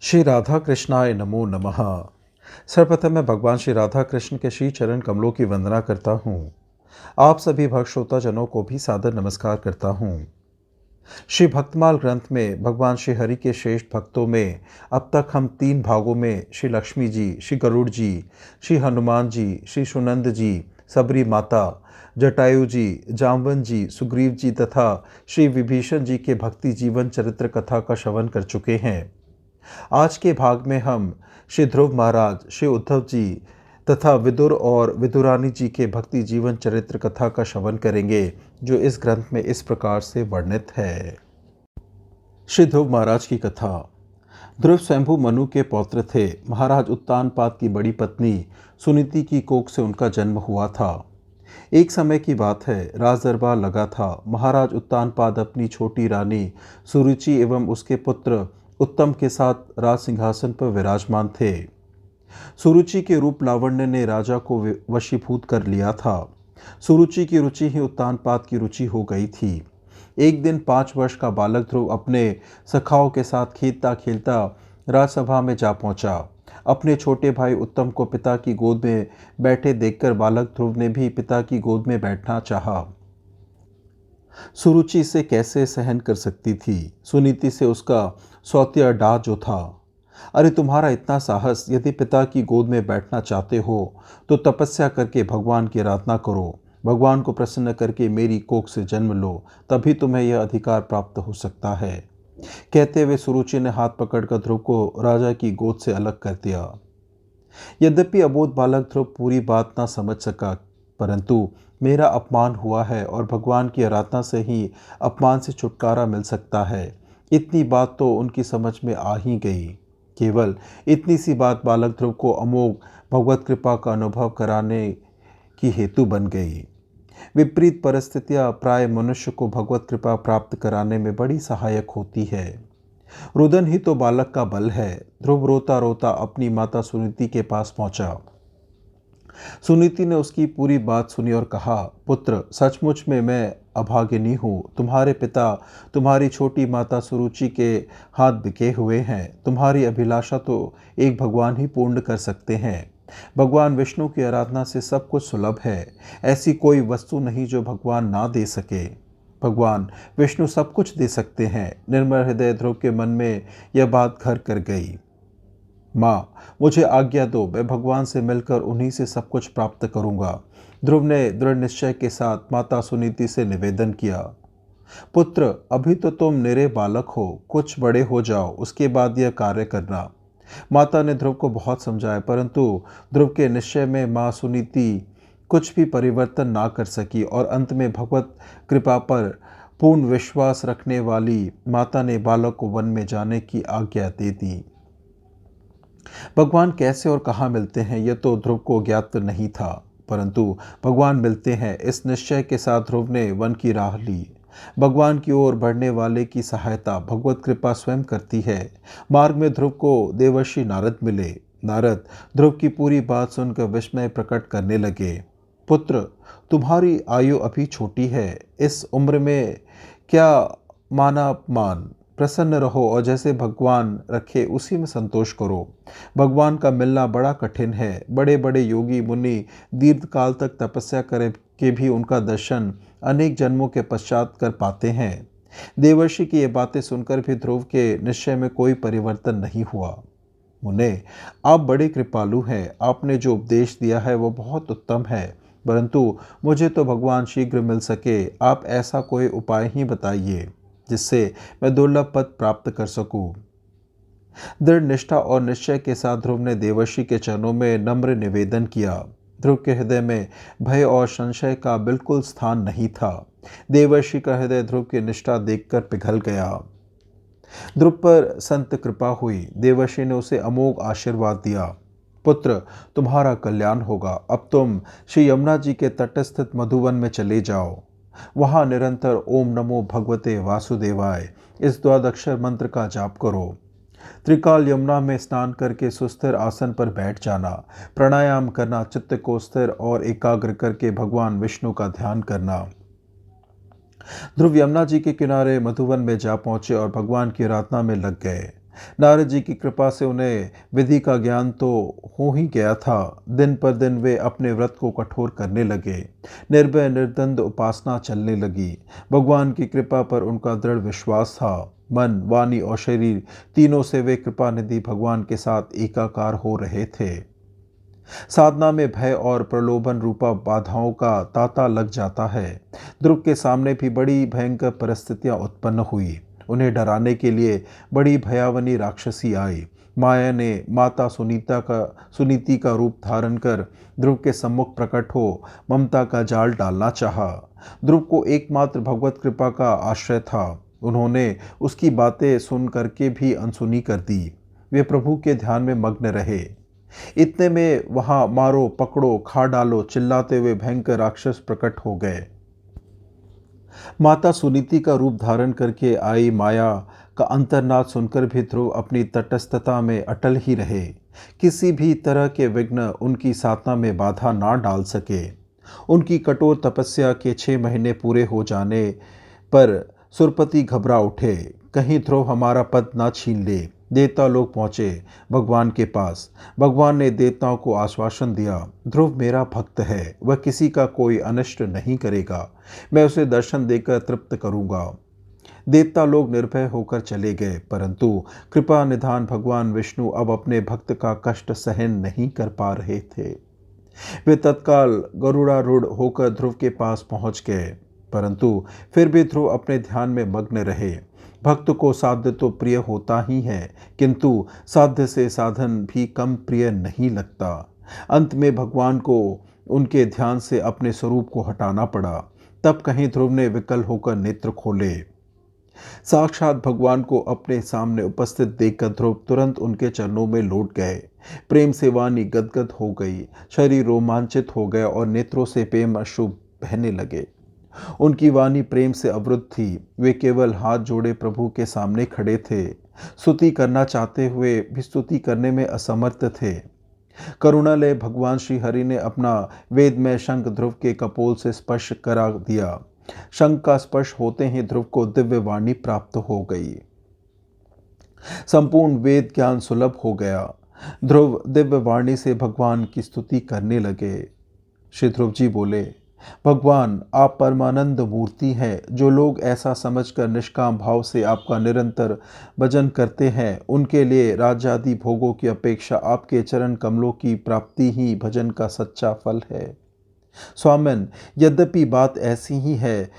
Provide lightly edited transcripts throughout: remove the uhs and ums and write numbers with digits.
श्री राधा कृष्णाय नमो नमः। सर्वप्रथम मैं भगवान श्री राधा कृष्ण के श्री चरण कमलों की वंदना करता हूँ। आप सभी भक्त श्रोता जनों को भी सादर नमस्कार करता हूँ। श्री भक्तमाल ग्रंथ में भगवान श्री हरि के श्रेष्ठ भक्तों में अब तक हम 3 भागों में श्री लक्ष्मी जी, श्री गरुड़ जी, श्री हनुमान जी, श्री सुनंद जी, सबरी माता, जटायु जी, जाम्बवन जी, सुग्रीव जी तथा श्री विभीषण जी के भक्ति जीवन चरित्र कथा का श्रवण कर चुके हैं। आज के भाग में हम श्री ध्रुव महाराज, श्री उद्धव जी तथा विदुर और विदुरानी जी के भक्ति जीवन चरित्र कथा का श्रवण करेंगे, जो इस ग्रंथ में इस प्रकार से वर्णित है। श्री ध्रुव महाराज की कथा। ध्रुव स्वयंभू मनु के पौत्र थे। महाराज उत्तानपाद की बड़ी पत्नी सुनीति की कोख से उनका जन्म हुआ था। एक समय की बात है, राज दरबार लगा था। महाराज उत्तानपाद अपनी छोटी रानी सुरुचि एवं उसके पुत्र उत्तम के साथ राज सिंहासन पर विराजमान थे। सुरुचि के रूप लावण्य ने राजा को वशीभूत कर लिया था। सुरुचि की रुचि ही उत्तानपाद की रुचि हो गई थी। एक दिन 5 वर्ष का बालक ध्रुव अपने सखाओं के साथ खेलता खेलता राजसभा में जा पहुंचा। अपने छोटे भाई उत्तम को पिता की गोद में बैठे देखकर बालक ध्रुव ने भी पिता की गोद में बैठना चाहा। सुरुचि इसे कैसे सहन कर सकती थी। सुनीति से उसका सौतेला डाह जो था, अरे तुम्हारा इतना साहस, यदि पिता की गोद में बैठना चाहते हो तो तपस्या करके भगवान की आराधना करो। भगवान को प्रसन्न करके मेरी कोख से जन्म लो, तभी तुम्हें यह अधिकार प्राप्त हो सकता है। कहते हुए सुरुचि ने हाथ पकड़कर ध्रुव को राजा की गोद से अलग कर दिया। यद्यपि अबोध बालक ध्रुव पूरी बात ना समझ सका, परंतु मेरा अपमान हुआ है और भगवान की आराधना से ही अपमान से छुटकारा मिल सकता है, इतनी बात तो उनकी समझ में आ ही गई। केवल इतनी सी बात बालक ध्रुव को अमोघ भगवत कृपा का अनुभव कराने की हेतु बन गई। विपरीत परिस्थितियां प्राय मनुष्य को भगवत कृपा प्राप्त कराने में बड़ी सहायक होती है। रुदन ही तो बालक का बल है। ध्रुव रोता रोता अपनी माता सुनीति के पास पहुंचा। सुनीति ने उसकी पूरी बात सुनी और कहा, पुत्र, सचमुच में मैं अभागिनी हूँ। तुम्हारे पिता तुम्हारी छोटी माता सुरुचि के हाथ बिके हुए हैं। तुम्हारी अभिलाषा तो एक भगवान ही पूर्ण कर सकते हैं। भगवान विष्णु की आराधना से सब कुछ सुलभ है। ऐसी कोई वस्तु नहीं जो भगवान ना दे सके। भगवान विष्णु सब कुछ दे सकते हैं। निर्मल हृदय ध्रुव के मन में यह बात घर कर गई। माँ, मुझे आज्ञा दो, मैं भगवान से मिलकर उन्हीं से सब कुछ प्राप्त करूंगा। ध्रुव ने दृढ़ निश्चय के साथ माता सुनीति से निवेदन किया। पुत्र, अभी तो तुम निरे बालक हो, कुछ बड़े हो जाओ, उसके बाद यह कार्य करना। माता ने ध्रुव को बहुत समझाया, परंतु ध्रुव के निश्चय में माँ सुनीति कुछ भी परिवर्तन ना कर सकी और अंत में भगवत कृपा पर पूर्ण विश्वास रखने वाली माता ने बालक को वन में जाने की आज्ञा दे दी। भगवान कैसे और कहाँ मिलते हैं यह तो ध्रुव को ज्ञात नहीं था, परंतु भगवान मिलते हैं, इस निश्चय के साथ ध्रुव ने वन की राह ली। भगवान की ओर बढ़ने वाले की सहायता भगवत कृपा स्वयं करती है। मार्ग में ध्रुव को देवर्षि नारद मिले। नारद ध्रुव की पूरी बात सुनकर विस्मय प्रकट करने लगे। पुत्र, तुम्हारी आयु अभी छोटी है, इस उम्र में क्या माना अपमान। प्रसन्न रहो और जैसे भगवान रखे उसी में संतोष करो। भगवान का मिलना बड़ा कठिन है। बड़े बड़े योगी मुनि दीर्घ काल तक तपस्या करे के भी उनका दर्शन अनेक जन्मों के पश्चात कर पाते हैं। देवर्षि की ये बातें सुनकर भी ध्रुव के निश्चय में कोई परिवर्तन नहीं हुआ। मुने, आप बड़े कृपालु हैं। आपने जो उपदेश दिया है वो बहुत उत्तम है, परंतु मुझे तो भगवान शीघ्र मिल सके। आप ऐसा कोई उपाय ही बताइए जिससे मैं दुर्लभ पद प्राप्त कर सकूं। दृढ़ निष्ठा और निश्चय के साथ ध्रुव ने देवर्षि के चरणों में नम्र निवेदन किया। ध्रुव के हृदय में भय और संशय का बिल्कुल स्थान नहीं था। देवर्षि का हृदय ध्रुव की निष्ठा देखकर पिघल गया। ध्रुव पर संत कृपा हुई। देवर्षि ने उसे अमोघ आशीर्वाद दिया। पुत्र, तुम्हारा कल्याण होगा। अब तुम श्री यमुना जी के तट स्थित मधुवन में चले जाओ। वहां निरंतर ओम नमो भगवते वासुदेवाय इस द्वादक्षर मंत्र का जाप करो। त्रिकाल यमुना में स्नान करके सुस्थिर आसन पर बैठ जाना। प्राणायाम करना, चित्त को स्थिर और एकाग्र करके भगवान विष्णु का ध्यान करना। ध्रुव यमुना जी के किनारे मधुवन में जा पहुंचे और भगवान की आराधना में लग गए। नारद जी की कृपा से उन्हें विधि का ज्ञान तो हो ही गया था। दिन पर दिन वे अपने व्रत को कठोर करने लगे। निर्भय निर्द्वंद उपासना चलने लगी। भगवान की कृपा पर उनका दृढ़ विश्वास था। मन, वाणी और शरीर तीनों से वे कृपा निधि भगवान के साथ एकाकार हो रहे थे। साधना में भय और प्रलोभन रूपा बाधाओं का तांता लग जाता है। ध्रुव के सामने भी बड़ी भयंकर परिस्थितियां उत्पन्न हुई। उन्हें डराने के लिए बड़ी भयावनी राक्षसी आई। माया ने माता सुनीति का रूप धारण कर ध्रुव के सम्मुख प्रकट हो ममता का जाल डालना चाहा। ध्रुव को एकमात्र भगवत कृपा का आश्रय था। उन्होंने उसकी बातें सुन करके भी अनसुनी कर दी। वे प्रभु के ध्यान में मग्न रहे। इतने में वहां मारो पकड़ो खा डालो चिल्लाते हुए भयंकर राक्षस प्रकट हो गए। माता सुनीति का रूप धारण करके आई माया का अंतर्नाद सुनकर भी ध्रुव अपनी तटस्थता में अटल ही रहे। किसी भी तरह के विघ्न उनकी साधना में बाधा ना डाल सके। उनकी कठोर तपस्या के 6 महीने पूरे हो जाने पर सुरपति घबरा उठे, कहीं ध्रुव हमारा पद ना छीन ले। देवता लोग पहुंचे भगवान के पास। भगवान ने देवताओं को आश्वासन दिया, ध्रुव मेरा भक्त है, वह किसी का कोई अनिष्ट नहीं करेगा। मैं उसे दर्शन देकर तृप्त करूंगा। देवता लोग निर्भय होकर चले गए, परंतु कृपा निधान भगवान विष्णु अब अपने भक्त का कष्ट सहन नहीं कर पा रहे थे। वे तत्काल गरुड़ारूढ़ होकर ध्रुव के पास पहुंच गए, परंतु फिर भी ध्रुव अपने ध्यान में मग्न रहे। भक्त को साध्य तो प्रिय होता ही है, किंतु साध्य से साधन भी कम प्रिय नहीं लगता। अंत में भगवान को उनके ध्यान से अपने स्वरूप को हटाना पड़ा। तब कहीं ध्रुव ने विकल होकर नेत्र खोले। साक्षात भगवान को अपने सामने उपस्थित देखकर ध्रुव तुरंत उनके चरणों में लौट गए। प्रेम से वाणी गदगद हो गई, शरीर रोमांचित हो गया और नेत्रों से प्रेम अश्रु बहने लगे। उनकी वाणी प्रेम से अवरुद्ध थी। वे केवल हाथ जोड़े प्रभु के सामने खड़े थे। स्तुति करना चाहते हुए भी स्तुति करने में असमर्थ थे। करुणालय भगवान श्री हरि ने अपना वेदमय शंख ध्रुव के कपोल से स्पर्श करा दिया। शंख का स्पर्श होते ही ध्रुव को दिव्य वाणी प्राप्त हो गई। संपूर्ण वेद ज्ञान सुलभ हो गया। ध्रुव दिव्य वाणी से भगवान की स्तुति करने लगे। श्री ध्रुव जी बोले, भगवान आप परमानंद मूर्ति हैं। जो लोग ऐसा समझकर निष्काम भाव से आपका निरंतर भजन करते हैं, उनके लिए राज्यादि भोगों की अपेक्षा आपके चरण कमलों की प्राप्ति ही भजन का सच्चा फल है। स्वामिन, यद्यपि बात ऐसी ही है,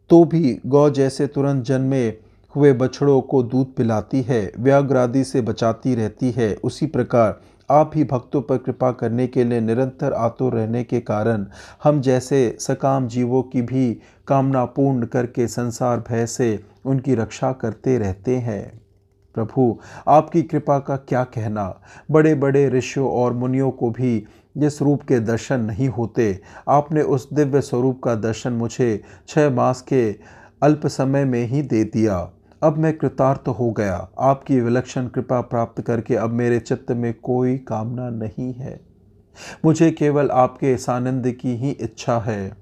तो भी गौ जैसे तुरंत जन्मे हुए बछड़ों को दूध पिलाती है, व्याघ्र आदि से बचाती रहती है, उसी प्रकार आप ही भक्तों पर कृपा करने के लिए निरंतर आतुर रहने के कारण हम जैसे सकाम जीवों की भी कामना पूर्ण करके संसार भय से उनकी रक्षा करते रहते हैं। प्रभु, आपकी कृपा का क्या कहना। बड़े बड़े ऋषियों और मुनियों को भी जिस रूप के दर्शन नहीं होते, आपने उस दिव्य स्वरूप का दर्शन मुझे 6 मास के अल्प समय में ही दे दिया। अब मैं कृतार्थ हो गया। आपकी विलक्षण कृपा प्राप्त करके अब मेरे चित्त में कोई कामना नहीं है। मुझे केवल आपके सानिध्य की ही इच्छा है।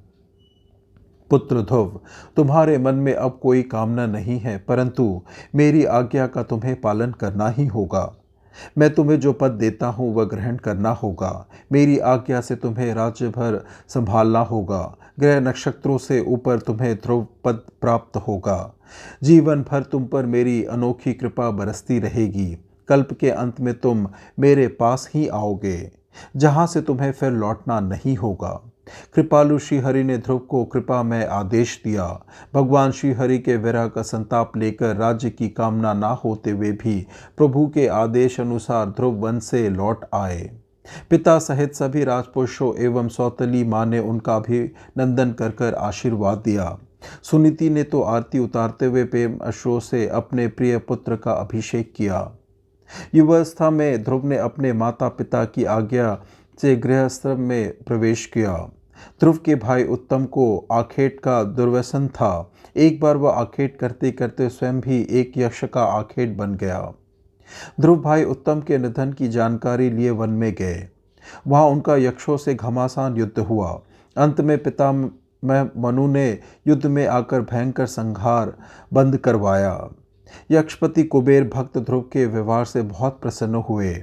पुत्र ध्रुव, तुम्हारे मन में अब कोई कामना नहीं है, परंतु मेरी आज्ञा का तुम्हें पालन करना ही होगा। मैं तुम्हें जो पद देता हूँ वह ग्रहण करना होगा। मेरी आज्ञा से तुम्हें राज्य भर संभालना होगा। ग्रह नक्षत्रों से ऊपर तुम्हें ध्रुव पद प्राप्त होगा। जीवन भर तुम पर मेरी अनोखी कृपा बरसती रहेगी। कल्प के अंत में तुम मेरे पास ही आओगे, जहाँ से तुम्हें फिर लौटना नहीं होगा। कृपालु श्री हरि ने ध्रुव को कृपा में आदेश दिया। भगवान श्री हरि के विरह का संताप लेकर राज्य की कामना ना होते हुए भी प्रभु के आदेश अनुसार ध्रुव वन से लौट आए। पिता सहित सभी राजपुरुषों एवं सौतली माँ ने उनका अभिनंदन कर कर आशीर्वाद दिया। सुनीति ने तो आरती उतारते हुए प्रेम अश्रुओं से अपने प्रिय पुत्र का अभिषेक किया। युवावस्था में ध्रुव ने अपने माता पिता की आज्ञा से गृहस्थ में प्रवेश किया। ध्रुव के भाई उत्तम को आखेट का दुर्व्यसन था। एक बार वह आखेट करते करते स्वयं भी एक यक्ष का आखेट बन गया। ध्रुव भाई उत्तम के निधन की जानकारी लिए वन में गए। वहां उनका यक्षों से घमासान युद्ध हुआ। अंत में पिता मनु ने युद्ध में आकर भयंकर संहार बंद करवाया। यक्षपति कुबेर भक्त ध्रुव के व्यवहार से बहुत प्रसन्न हुए।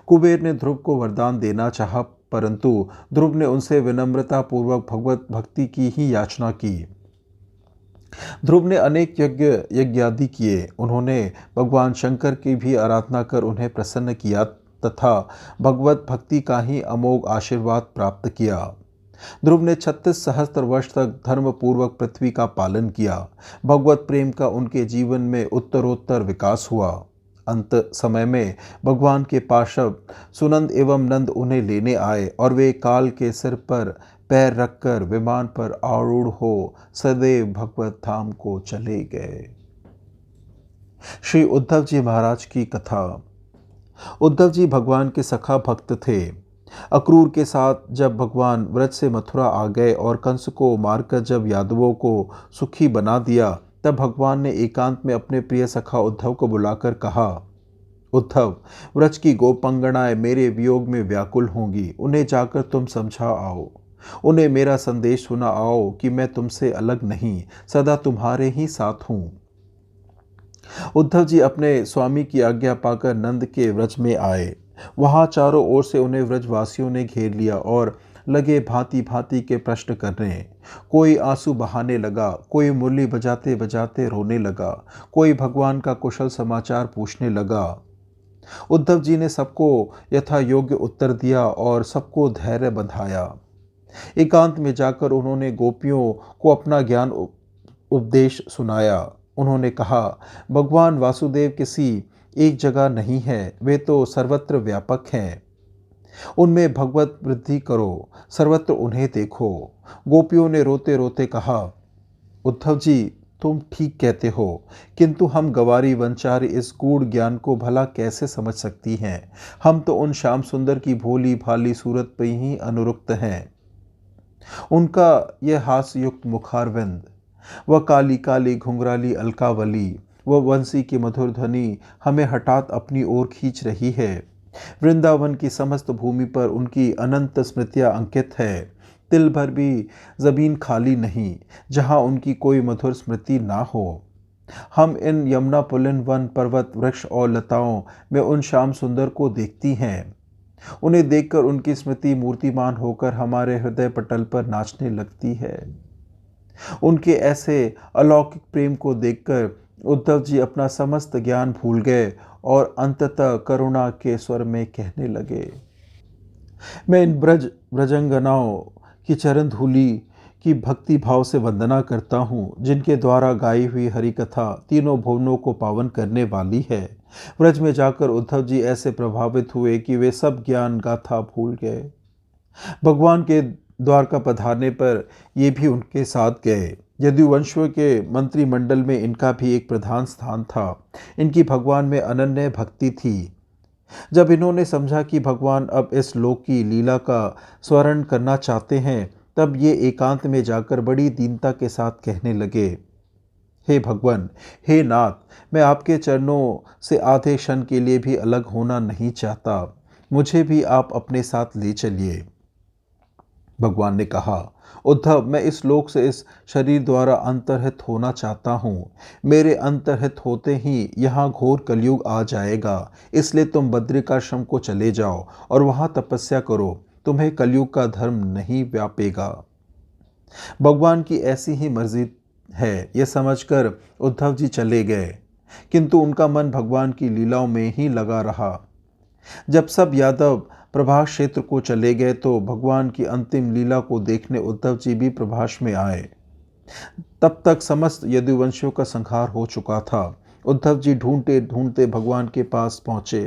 कुबेर ने ध्रुव को वरदान देना चाहा, परंतु ध्रुव ने उनसे विनम्रता पूर्वक भगवत भक्ति की ही याचना की। ध्रुव ने अनेक यज्ञादि किए। उन्होंने भगवान शंकर की भी आराधना कर उन्हें प्रसन्न किया तथा भगवत भक्ति का ही अमोघ आशीर्वाद प्राप्त किया। ध्रुव ने 36 सहस्त्र वर्ष तक धर्म पूर्वक पृथ्वी का पालन किया। भगवत प्रेम का उनके जीवन में उत्तरोत्तर विकास हुआ। अंत समय में भगवान के पार्षद सुनंद एवं नंद उन्हें लेने आए और वे काल के सिर पर पैर रखकर विमान पर आरूढ़ हो सदैव भगवत धाम को चले गए। श्री उद्धव जी महाराज की कथा। उद्धव जी भगवान के सखा भक्त थे। अक्रूर के साथ जब भगवान व्रज से मथुरा आ गए और कंस को मारकर जब यादवों को सुखी बना दिया, तब भगवान ने एकांत में अपने प्रिय सखा उद्धव को बुलाकर कहा, उद्धव, व्रज की गोपंगनाएं मेरे वियोग में व्याकुल होंगी, उन्हें जाकर तुम समझा आओ। उन्हें मेरा संदेश सुना आओ कि मैं तुमसे अलग नहीं, सदा तुम्हारे ही साथ हूँ। उद्धव जी अपने स्वामी की आज्ञा पाकर नंद के व्रज में आए। वहां चारों ओर से उन्हें व्रजवासियों ने घेर लिया और लगे भांति भांति के प्रश्न करने। कोई आंसू बहाने लगा, कोई मुरली बजाते बजाते रोने लगा, कोई भगवान का कुशल समाचार पूछने लगा। उद्धव जी ने सबको यथा योग्य उत्तर दिया और सबको धैर्य बंधाया। एकांत में जाकर उन्होंने गोपियों को अपना ज्ञान उपदेश सुनाया। उन्होंने कहा, भगवान वासुदेव किसी एक जगह नहीं है, वे तो सर्वत्र व्यापक हैं। उनमें भगवत वृद्धि करो, सर्वत्र उन्हें देखो। गोपियों ने रोते रोते कहा, उद्धव जी तुम ठीक कहते हो, किंतु हम गवारी वंचारी इस गूढ़ ज्ञान को भला कैसे समझ सकती हैं। हम तो उन श्याम सुंदर की भोली भाली सूरत पर ही अनुरक्त हैं। उनका यह हास्ययुक्त मुखारविंद, वह काली काली घुंघराली अलकावली, वह वंशी की मधुर ध्वनि हमें हठात अपनी ओर खींच रही है। वृंदावन की समस्त भूमि पर उनकी अनंत स्मृतियां अंकित है। तिल भर भी जमीन खाली नहीं जहां उनकी कोई मधुर स्मृति ना हो। हम इन यमुना पुलिन वन पर्वत वृक्ष और लताओं में उन श्याम सुंदर को देखती हैं। उन्हें देखकर उनकी स्मृति मूर्तिमान होकर हमारे हृदय पटल पर नाचने लगती है। उनके ऐसे अलौकिक प्रेम को देखकर उद्धव जी अपना समस्त ज्ञान भूल गए और अंततः करुणा के स्वर में कहने लगे, मैं इन ब्रजंगनाओं की चरण धूलि की भक्ति भाव से वंदना करता हूँ, जिनके द्वारा गाई हुई हरि कथा तीनों भुवनों को पावन करने वाली है। व्रज में जाकर उद्धव जी ऐसे प्रभावित हुए कि वे सब ज्ञान गाथा भूल गए। भगवान के द्वार का पधारने पर ये भी उनके साथ गए। यदुवंशियों के मंत्रिमंडल में इनका भी एक प्रधान स्थान था। इनकी भगवान में अनन्य भक्ति थी। जब इन्होंने समझा कि भगवान अब इस लोक की लीला का स्मरण करना चाहते हैं, तब ये एकांत में जाकर बड़ी दीनता के साथ कहने लगे, हे भगवान, हे नाथ, मैं आपके चरणों से आधे क्षण के लिए भी अलग होना नहीं चाहता। मुझे भी आप अपने साथ ले चलिए। भगवान ने कहा, उद्धव, मैं इस लोक से इस शरीर द्वारा अंतर्हित होना चाहता हूँ। मेरे अंतर्हित होते ही यहाँ घोर कलयुग आ जाएगा, इसलिए तुम बद्रिकाश्रम को चले जाओ और वहाँ तपस्या करो। तुम्हें कलयुग का धर्म नहीं व्यापेगा। भगवान की ऐसी ही मर्जी है, यह समझकर उद्धव जी चले गए, किंतु उनका मन भगवान की लीलाओं में ही लगा रहा। जब सब यादव प्रभास क्षेत्र को चले गए तो भगवान की अंतिम लीला को देखने उद्धव जी भी प्रभास में आए। तब तक समस्त यदुवंशियों का संहार हो चुका था। उद्धव जी ढूंढते ढूंढते भगवान के पास पहुंचे।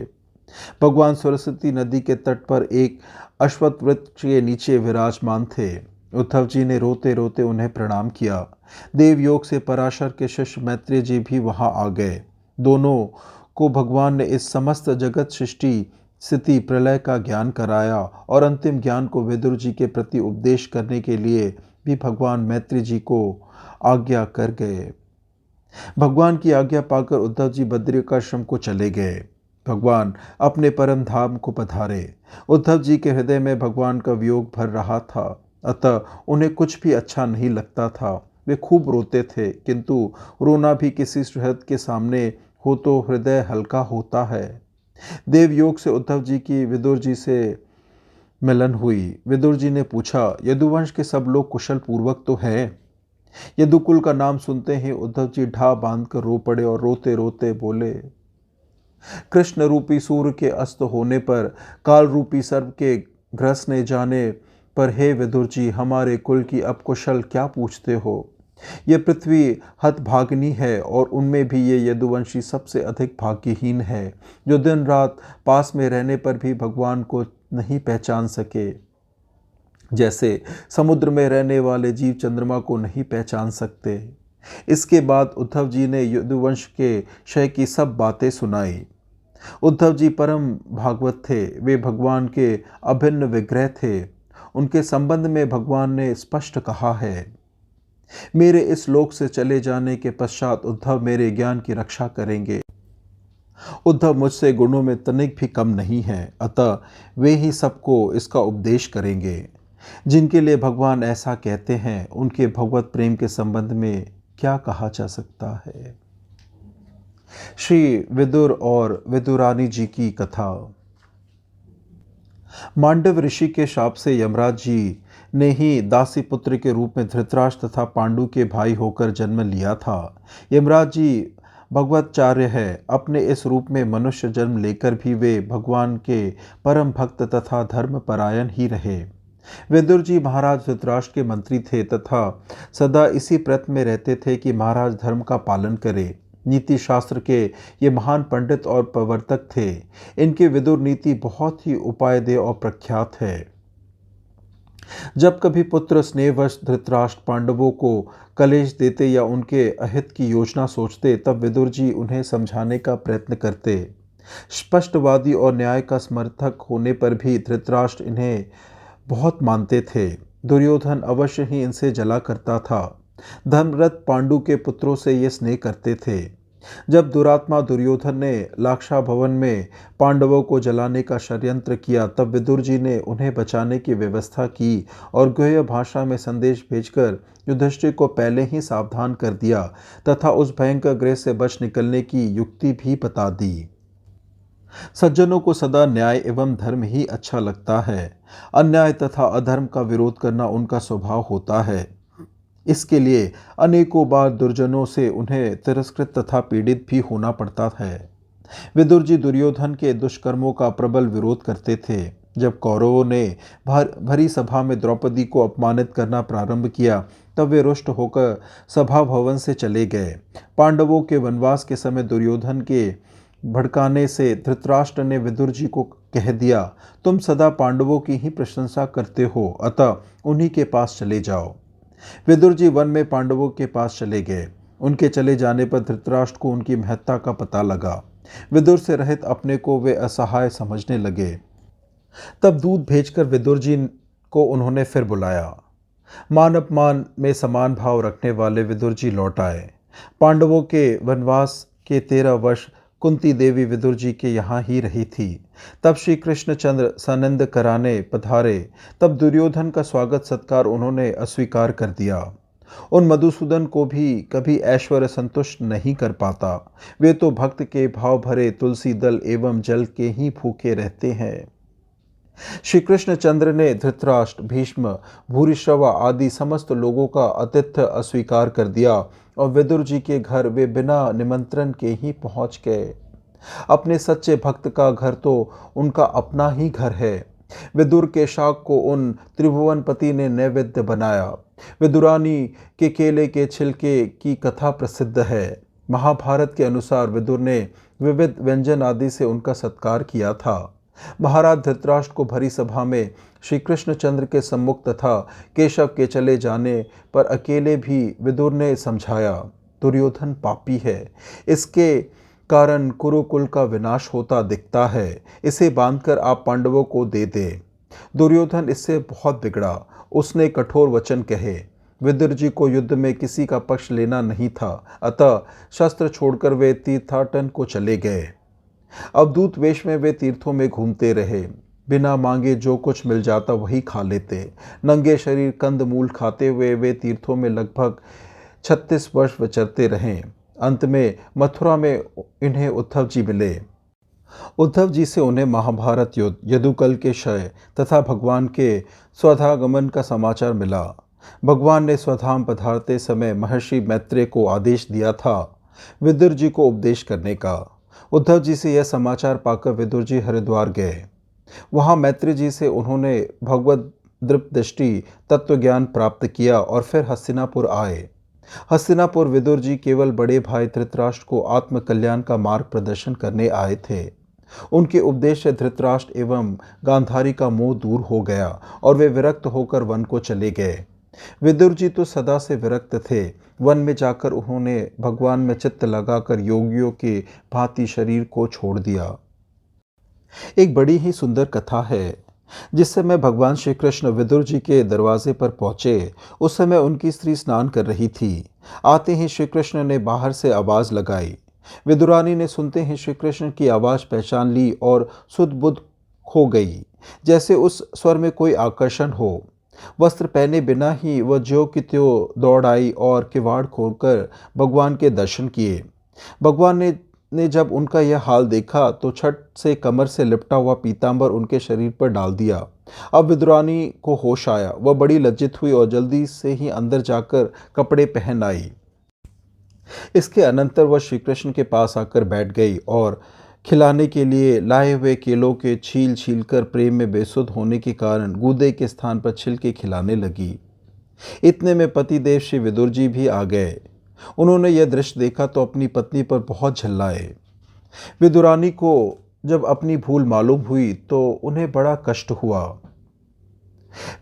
भगवान सरस्वती नदी के तट पर एक अश्वत्थ वृक्ष के नीचे विराजमान थे। उद्धव जी ने रोते रोते उन्हें प्रणाम किया। देवयोग से पराशर के शिष्य मैत्रेय जी भी वहां आ गए। दोनों को भगवान ने इस समस्त जगत सृष्टि स्थिति प्रलय का ज्ञान कराया और अंतिम ज्ञान को विदुर जी के प्रति उपदेश करने के लिए भी भगवान मैत्रेय जी को आज्ञा कर गए। भगवान की आज्ञा पाकर उद्धव जी बद्रिकाश्रम को चले गए। भगवान अपने परम धाम को पधारे। उद्धव जी के हृदय में भगवान का वियोग भर रहा था, अतः उन्हें कुछ भी अच्छा नहीं लगता था। वे खूब रोते थे, किंतु रोना भी किसी सुहृद के सामने हो तो हृदय हल्का होता है। देवयोग से उद्धव जी की विदुर जी से मिलन हुई। विदुर जी ने पूछा, यदुवंश के सब लोग कुशल पूर्वक तो हैं? यदुकुल का नाम सुनते ही उद्धव जी ढा बांध कर रो पड़े और रोते रोते बोले, कृष्ण रूपी सूर्य के अस्त होने पर, काल रूपी सर्प के ग्रसने जाने पर, हे विदुर जी, हमारे कुल की अब कुशल क्या पूछते हो? ये पृथ्वी हतभागिनी है और उनमें भी ये यदुवंशी सबसे अधिक भाग्यहीन है, जो दिन रात पास में रहने पर भी भगवान को नहीं पहचान सके। जैसे समुद्र में रहने वाले जीव चंद्रमा को नहीं पहचान सकते। इसके बाद उद्धव जी ने यदुवंश के क्षय की सब बातें सुनाई। उद्धव जी परम भागवत थे। वे भगवान के अभिन्न विग्रह थे। उनके संबंध में भगवान ने स्पष्ट कहा है, मेरे इस लोक से चले जाने के पश्चात उद्धव मेरे ज्ञान की रक्षा करेंगे। उद्धव मुझसे गुणों में तनिक भी कम नहीं है, अतः वे ही सबको इसका उपदेश करेंगे। जिनके लिए भगवान ऐसा कहते हैं, उनके भगवत प्रेम के संबंध में क्या कहा जा सकता है। श्री विदुर और विदुरानी जी की कथा। मांडव ऋषि के शाप से यमराज जी ने ही दासी पुत्र के रूप में धृतराष्ट्र तथा पांडु के भाई होकर जन्म लिया था। यमराज जी भगवतचार्य है। अपने इस रूप में मनुष्य जन्म लेकर भी वे भगवान के परम भक्त तथा धर्मपरायण ही रहे। विदुर जी महाराज धृतराष्ट्र के मंत्री थे तथा सदा इसी प्रयत्न में रहते थे कि महाराज धर्म का पालन करे। नीति शास्त्र के ये महान पंडित और प्रवर्तक थे। इनकी विदुर नीति बहुत ही उपायदेय और प्रख्यात है। जब कभी पुत्र स्नेहवश धृतराष्ट्र पांडवों को कलेश देते या उनके अहित की योजना सोचते, तब विदुर जी उन्हें समझाने का प्रयत्न करते। स्पष्टवादी और न्याय का समर्थक होने पर भी धृतराष्ट्र इन्हें बहुत मानते थे। दुर्योधन अवश्य ही इनसे जला करता था। धर्मरथ पांडु के पुत्रों से ये स्नेह करते थे। जब दुरात्मा दुर्योधन ने लाक्षा भवन में पांडवों को जलाने का षड्यंत्र किया, तब विदुर जी ने उन्हें बचाने की व्यवस्था की और गुह्य भाषा में संदेश भेजकर युधिष्ठिर को पहले ही सावधान कर दिया तथा उस भयंकर गृह से बच निकलने की युक्ति भी बता दी। सज्जनों को सदा न्याय एवं धर्म ही अच्छा लगता है। अन्याय तथा अधर्म का विरोध करना उनका स्वभाव होता है। इसके लिए अनेकों बार दुर्जनों से उन्हें तिरस्कृत तथा पीड़ित भी होना पड़ता है। विदुर जी दुर्योधन के दुष्कर्मों का प्रबल विरोध करते थे। जब कौरवों ने भरी सभा में द्रौपदी को अपमानित करना प्रारंभ किया, तब वे रुष्ट होकर सभा भवन से चले गए। पांडवों के वनवास के समय दुर्योधन के भड़काने से धृतराष्ट्र ने विदुर जी को कह दिया, तुम सदा पांडवों की ही प्रशंसा करते हो, अतः उन्हीं के पास चले जाओ। विदुर जी वन में पांडवों के पास चले गए। उनके चले जाने पर धृतराष्ट्र को उनकी महत्ता का पता लगा। विदुर से रहित अपने को वे असहाय समझने लगे। तब दूत भेजकर विदुर जी को उन्होंने फिर बुलाया। मान अपमान में समान भाव रखने वाले विदुर जी लौट आए। पांडवों के वनवास के 13 वर्ष कुंती देवी विदुर जी के यहाँ ही रही थी। तब श्री कृष्णचंद्र सानंद कराने पधारे। तब दुर्योधन का स्वागत सत्कार उन्होंने अस्वीकार कर दिया। उन मधुसूदन को भी कभी ऐश्वर्य संतुष्ट नहीं कर पाता। वे तो भक्त के भाव भरे तुलसी दल एवं जल के ही भूखे रहते हैं। श्री कृष्णचंद्र ने धृतराष्ट्र, भीष्म, भूरिश्रवा आदि समस्त लोगों का आतिथ्य अस्वीकार कर दिया और विदुर जी के घर वे बिना निमंत्रण के ही पहुंच गए। अपने सच्चे भक्त का घर तो उनका अपना ही घर है। विदुर के शाक को उन त्रिभुवनपति ने नैवेद्य बनाया। विदुरानी के केले के छिलके की कथा प्रसिद्ध है। महाभारत के अनुसार विदुर ने विविध व्यंजन आदि से उनका सत्कार किया था। महाराज धृतराष्ट्र को भरी सभा में श्री कृष्णचंद्र के सम्मुख तथा केशव के चले जाने पर अकेले भी विदुर ने समझाया, दुर्योधन पापी है, इसके कारण कुरुकुल का विनाश होता दिखता है। इसे बांधकर आप पांडवों को दे दें। दुर्योधन इससे बहुत बिगड़ा। उसने कठोर वचन कहे। विदुर जी को युद्ध में किसी का पक्ष लेना नहीं था, अतः शस्त्र छोड़कर वे तीर्थाटन को चले गए। अवधूत वेश में वे तीर्थों में घूमते रहे। बिना मांगे जो कुछ मिल जाता वही खा लेते। नंगे शरीर कंद मूल खाते हुए वे तीर्थों में लगभग 36 वर्ष विचरते रहे। अंत में मथुरा में इन्हें उद्धव जी मिले। उद्धव जी से उन्हें महाभारत युद्ध, यदुकुल के क्षय तथा भगवान के स्वधागमन का समाचार मिला। भगवान ने स्वधाम पधारते समय महर्षि मैत्रेय को आदेश दिया था विदुर जी को उपदेश करने का। उद्धव जी से यह समाचार पाकर विदुर जी हरिद्वार गए। वहाँ मैत्रेय जी से उन्होंने भगवत दृष्टि तत्वज्ञान प्राप्त किया और फिर हस्तिनापुर आए। हस्तिनापुर विदुर जी केवल बड़े भाई धृतराष्ट्र को आत्मकल्याण का मार्ग प्रदर्शन करने आए थे। उनके उपदेश से धृतराष्ट्र एवं गांधारी का मोह दूर हो गया और वे विरक्त होकर वन को चले गए। विदुर जी तो सदा से विरक्त थे। वन में जाकर उन्होंने भगवान में चित्त लगाकर योगियों के भांति शरीर को छोड़ दिया। एक बड़ी ही सुंदर कथा है। जिस समय भगवान श्री कृष्ण विदुर जी के दरवाजे पर पहुंचे, उस समय उनकी स्त्री स्नान कर रही थी। आते ही श्री कृष्ण ने बाहर से आवाज लगाई। विदुरानी ने सुनते ही श्री कृष्ण की आवाज पहचान ली और सुध बुध खो गई, जैसे उस स्वर में कोई आकर्षण हो। वस्त्र पहने बिना ही वह ज्यों की त्यों दौड़ आई और किवाड़ खोलकर भगवान के दर्शन किए। भगवान ने जब उनका यह हाल देखा तो छट से कमर से लिपटा हुआ पीतांबर उनके शरीर पर डाल दिया। अब विदुरानी को होश आया। वह बड़ी लज्जित हुई और जल्दी से ही अंदर जाकर कपड़े पहन आई। इसके अनंतर वह श्री कृष्ण के पास आकर बैठ गई और खिलाने के लिए लाए हुए केलों के छील छील कर प्रेम में बेसुध होने के कारण गूदे के स्थान पर छिलके खिलाने लगी। इतने में पतिदेव श्री विदुर जी भी आ गए। उन्होंने यह दृश्य देखा तो अपनी पत्नी पर बहुत झल्लाए। विदुरानी को जब अपनी भूल मालूम हुई तो उन्हें बड़ा कष्ट हुआ।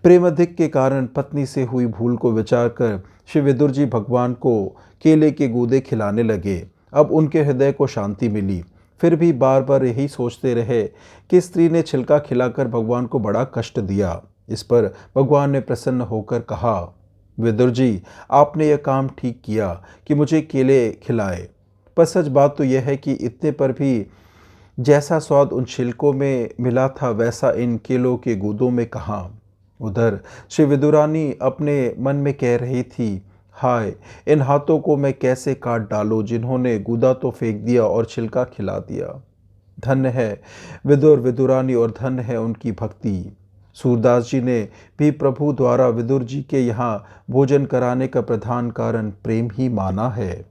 प्रेमाधिक के कारण पत्नी से हुई भूल को विचार कर श्री विदुर जी भगवान को केले के गूदे खिलाने लगे। अब उनके हृदय को शांति मिली। फिर भी बार बार यही सोचते रहे कि स्त्री ने छिलका खिलाकर भगवान को बड़ा कष्ट दिया। इस पर भगवान ने प्रसन्न होकर कहा, विदुर जी, आपने यह काम ठीक किया कि मुझे केले खिलाए, पर सच बात तो यह है कि इतने पर भी जैसा स्वाद उन छिलकों में मिला था वैसा इन केलों के गूदों में कहाँ। उधर श्री विदुरानी अपने मन में कह रही थी, हाय, इन हाथों को मैं कैसे काट डालूं जिन्होंने गूदा तो फेंक दिया और छिलका खिला दिया। धन्य है विदुर विदुरानी और धन्य है उनकी भक्ति। सूरदास जी ने भी प्रभु द्वारा विदुर जी के यहाँ भोजन कराने का प्रधान कारण प्रेम ही माना है।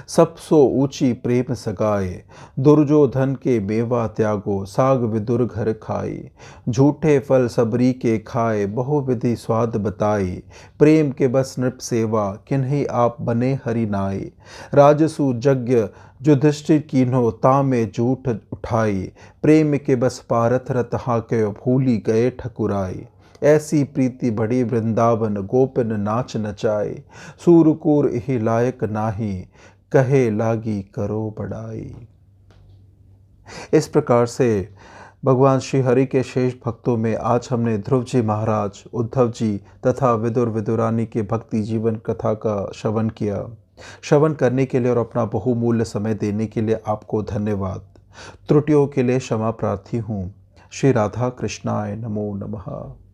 सबसो ऊंची प्रेम सगाए, दुर्योधन के मेवा त्यागो, साग विदुर घर खाए, झूठे फल सबरी के खाए, बहुविधि स्वाद बताए, प्रेम के बस नृप सेवा, किन्हीं आप बने हरि नाए, राजसु यज्ञ युधिष्ठिर कीन्हो, तामे झूठ उठाई, प्रेम के बस पारथ रत हाके, भूली गए ठकुराई, ऐसी प्रीति बड़ी वृंदावन, गोपिन नाच नचाए, सूरकूर ही लायक नाही, कहे लागी करो बड़ाई। इस प्रकार से भगवान श्री हरि के शेष भक्तों में आज हमने ध्रुव जी महाराज, उद्धव जी तथा विदुर विदुरानी के भक्ति जीवन कथा का श्रवण किया। श्रवण करने के लिए और अपना बहुमूल्य समय देने के लिए आपको धन्यवाद। त्रुटियों के लिए क्षमा प्रार्थी हूँ। श्री राधा कृष्णाय नमो नमः।